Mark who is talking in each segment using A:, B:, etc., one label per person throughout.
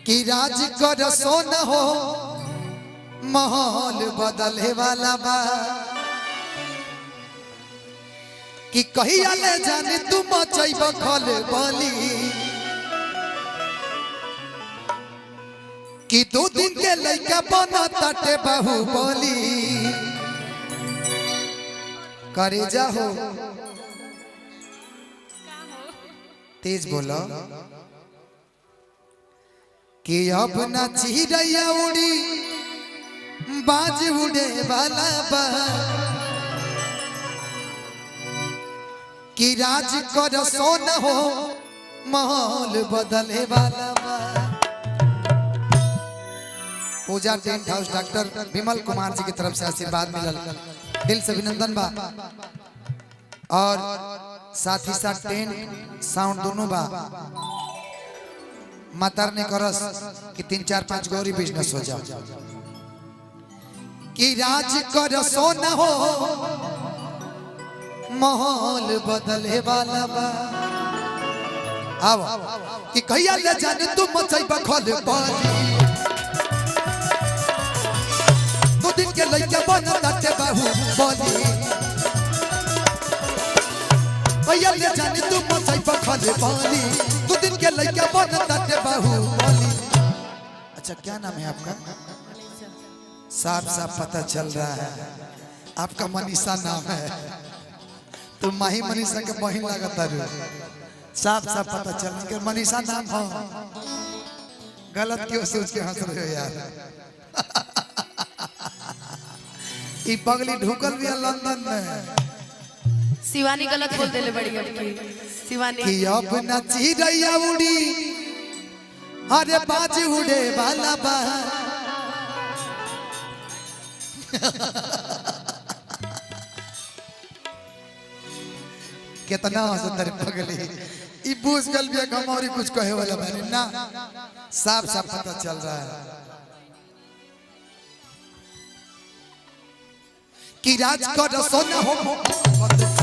A: कि राज कर सोन हो माहौल बदले वाला बा कि कहिया ले जाने तू मचई बखल बली कि 2 दिन के लइका बना तटे बाहुबली करे जा हो तेज बोलो कि अब ना चिड़ैया उड़ी बाज उड़े वाला बा कि राज कर सोन हो माहौल बदले वाला बा। पूजा tent house doctor Vimal Kumar ji की तरफ से आशीर्वाद मिलल, दिल से अभिनंदन बा। और साथ ही साथ टेंट साउंड दोनों बा। मातर ने करस कि 3 4 5 गौरी बिजनेस हो जाओ कि राज कर सोना हो माहौल बदले वाला बा। आओ कि कहिया ले जाने तू मचई बखल बली 2 दिन के लइका बना तटे बाहुबली कहिया ले जाने तू मचई बखल बली 2 दिन के लइका बना तटे बाहुबली। अच्छा क्या नाम है आपका? साफ साफ पता चल रहा है आपका मनीषा नाम है। तो माही मनीषा के बहन लगता रू, साफ साफ पता चल के मनीषा नाम हो। गलत क्यों सोच के हंस रहे हो यार? ये पगली ढुकल भी है लंदन में।
B: शिवानी गलत बोल देले बड़ी आपकी शिवानी
A: कि अब न चिड़ैया उड़ी अरे बाज उड़े वाला बा कितना हंसतर पगली ई बूझ गल भी हम और कुछ कहे वाला बानी ना, साफ साफ पता चल रहा है कि राज कर सोना हो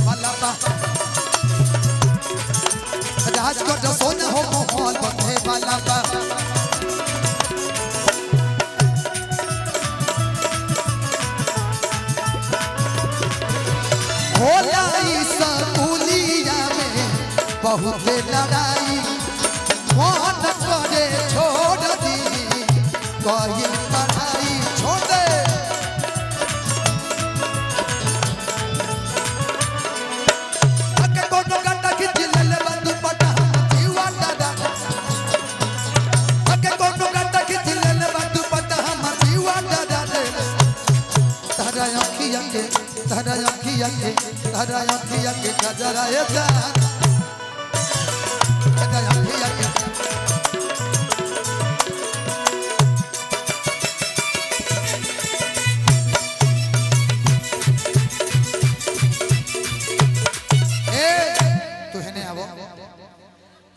A: वाला बा राज कर सोना हो माहौल बदले वाला बा। होला स्कूलिया में बहुत लड़ाई मन करे छोड़ दी कहीं पढ़ाई छोड़ दे कोनो गड्ढा खींच ले बंदू पटा जीवा दादा कोनो गड्ढा खींच ले बंदू पटा हम जीवा दादा तारा अखिया के तारा अखिया के गजरा ए जा तारा अखिया के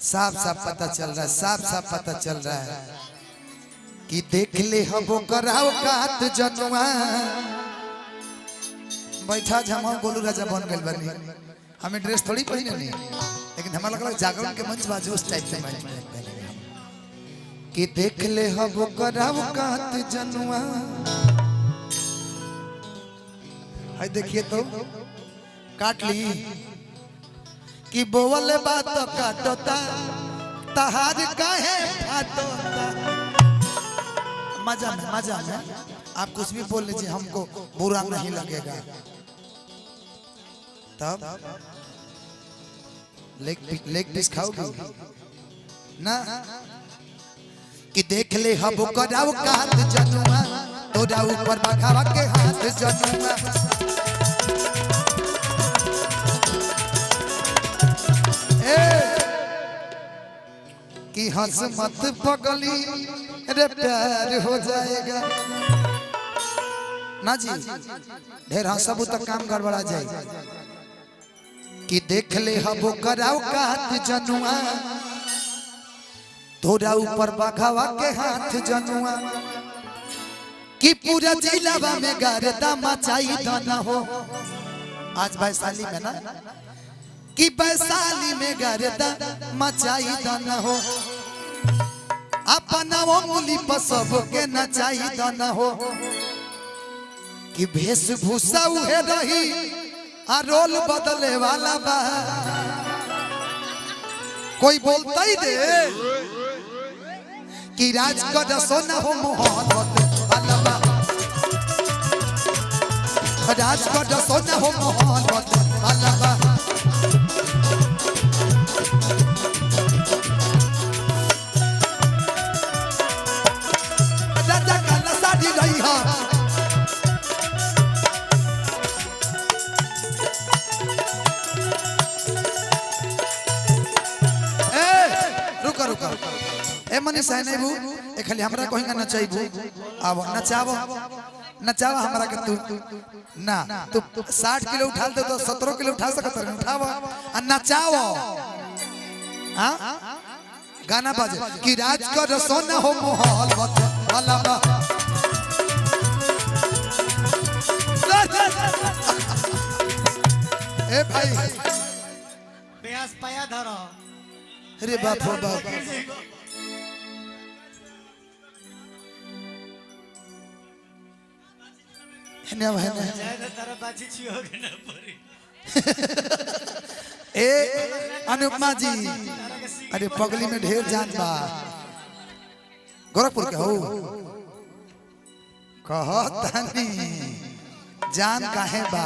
A: साफ साफ पता चल रहा है, साफ साफ पता चल रहा है कि देख ले हबो कराओ कात जनुआ बैठा जमा गोलू राजा बन गइल बानी। हमें ड्रेस थोड़ी पहने नहीं, लेकिन हमारा लग रहा है जागरण के मंच बाजू उस टाइप से कि देख ले हबो कराओ कात जनुआ। हाय देखिए तो काट ली कि बोवल बात काटता तहार काहे फाटता। मजा में आप कुछ भी बोल लीजिए, हमको बुरा नहीं लगेगा। तब लेग पीस खाओगे ना कि देख ले हबो कराओ कात जनुआ तोरा ऊपर बखावा के हाथ जनुआ। कि हंस मत पगली रे प्यार हो जाएगा ना जी, ढेर हंसबू तक काम गड़बड़ा जाए। कि देख ले हबो कराओ कात जनुआ तोरा ऊपर बखावा के हाथ जनुआ। कि पूरा जिलावा में गर्दा मचाई दना हो। आज वैशाली में ना कि वैशाली में गर्दा मचाई दना हो। अपना उंगली पर सबके नचाई दन हो कि वेशभूषा उहे रही आ रोल बदले वाला बा कोई बोलता ही दे कि राज का सोना हो मोहब्बत वाला बा राज का सोना हो मोहब्बत वाला बा राजा का नसाड़ी रही है रुका रुका ए मनीष है नहीं बू ए खाली हमरा कहेंगे नचाइबू आव नचावो नचावा हमरा के तू ना तू 60 किलो उठा दे तो 17 किलो उठा सकत है उठावो आ नचावो हां गाना बाजे कि राज का रसोना हो मोहब्बत वाला बा ए भाई
C: प्यास पाया धरो
A: अरे बाप हो बाप है ना
C: तारा बाजी छियो के ना परी
A: ए अनुपमा जी अरे पगली में ढेर जान बा गोरखपुर के हो कहतानी जान काहे बा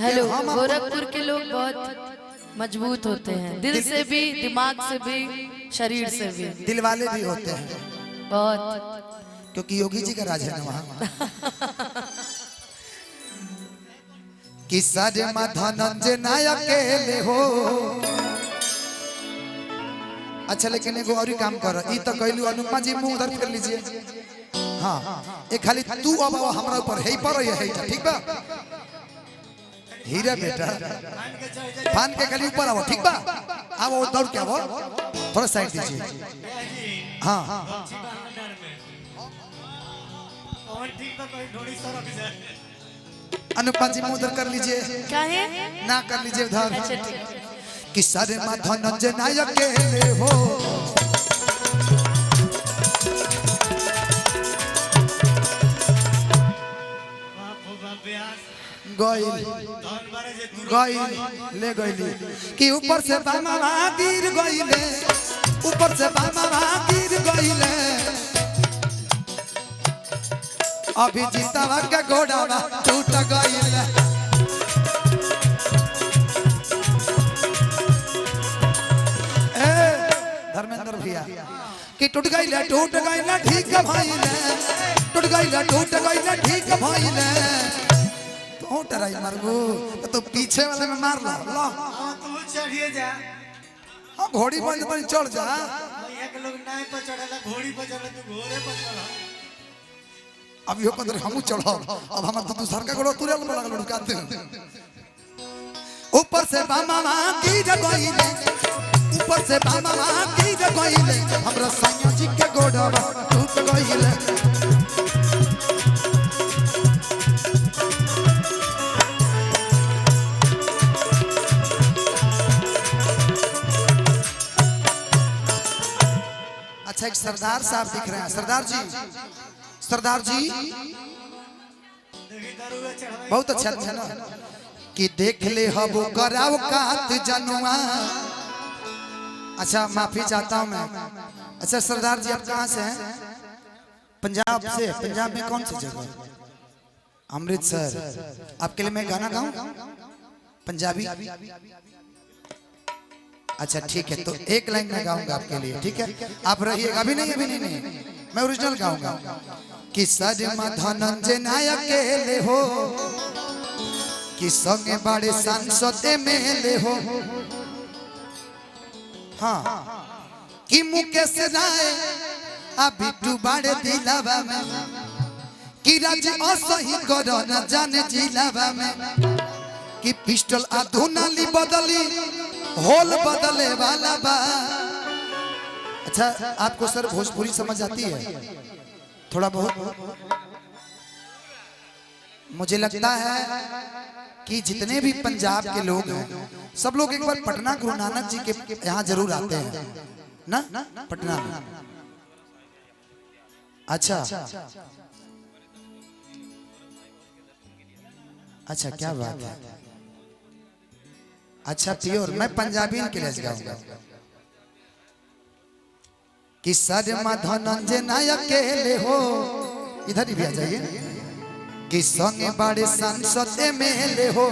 B: हेलो गोरखपुर के लोग बहुत मजबूत होते हैं दिल से भी दिमाग से भी शरीर से भी
A: दिल वाले भी होते हैं
B: बहुत
A: क्योंकि योगी जी का राज है ना वहाँ कि सारे धनंजय नायक अकेले हो अच्छा लेकिन एगो और काम कर ई तो कहलू अनुपमा जी मुंह उधर कर लीजिए हाँ एक खाली तू अब हमरा ऊपर है पर है ठीक बा हीरा बेटा फान के खाली ऊपर आओ ठीक बा आओ दौड़ के आओ थोड़ा साइड दीजिए हाँ
C: और ठीक बा कोई ढोड़ी सरक जाए
A: अनुपमा जी मुंह उधर कर लीजिए
B: काहे
A: ना कर लीजिए उधर
B: अच्छा ठीक
A: कि सारे धनंजय नायक अकेले हो
C: बाप हो बाप प्यास
A: गइल
C: धन बारे जे तू
A: गइल ले गइली कि ऊपर से बामा गिर गइले ऊपर से बामा गिर गइले अभी जीतवा के घोड़ा टूट गइले धर्मेंद्र भैया कि टूट गइले ठीक है भाईले टूट गइले ठीक है भाईले तो टराई मारगो तो पीछे वाले में मार ला लो
C: तू चढ़िए जा
A: हां घोड़ी पर तो चढ़ जा
C: भैया के लोग नाय पर चढ़ला घोड़ी पर चढ़ला तू घोड़े पर चढ़
A: अब यो पदर हमू चढ़ो अब हम तो दूसर का घोड़ा तुरल में लगल लुकाते ऊपर से बामा की जगइले ऊपर से बामा की जगइले हमरा सैया जी के घोड़ा टूट गइले अच्छा एक सरदार साहब दिख रहे हैं सरदार जी बहुत अच्छा है ना कि देख ले हबो कराव कात जनुआ अच्छा माफी चाहता हूं मैं अच्छा सरदार जी आप कहां से हैं पंजाब से पंजाब में कौन सी जगह अमृतसर आपके लिए मैं गाना गाऊं पंजाबी अच्छा ठीक है तो एक लाइन में गाऊंगा आपके लिए ठीक है आप रहिएगा अभी नहीं मैं ओरिजिनल गाऊंगा कि सजमा धनंजय नायक अकेले हो कि संगे बड़े सांसद में हो हाँ कि मुकेश राय अभी तू बड़े दिलावा में कि राज असही करो न जाने जिलावा में कि पिस्टल अधुनाली बदली होल बदले वाला बा अच्छा आपको सर भोजपुरी समझ आती है थोड़ा बहुत मुझे लगता है कि जितने भी पंजाब के लोग हैं सब लोग एक बार पटना गुरु नानक जी के यहाँ जरूर आते हैं ना पटना में। अच्छा अच्छा, क्या बात है। अच्छा प्योर, मैं पंजाबी के लिए गाऊंगा कि शर्मा धनंजय नायक अकेले हो, इधर ही भी आ जाइए, कि संगे बड़े सांसद एमएलए हो,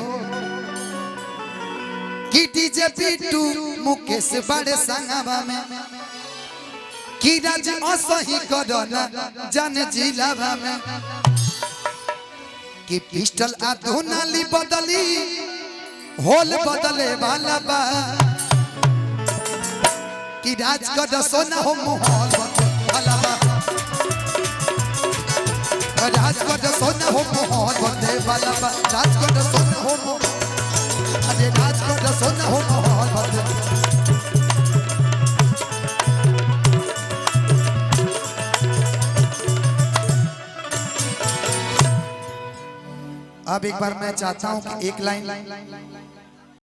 A: कि डीजे बिट्टू मुकेश बड़े संगवा में, कि राज असही करना जन जिलावा में, कि पिस्टल आ धुनाली बदली होल बदले वाला बा, कि राज का सोना हो माहौल बदले वाला बा, राज का सोना हो माहौल बदले वाला बा, राज का सोना हो, अरे राज का सोना हो माहौल बदले। अब एक बार मैं चाहता हूं कि एक लाइन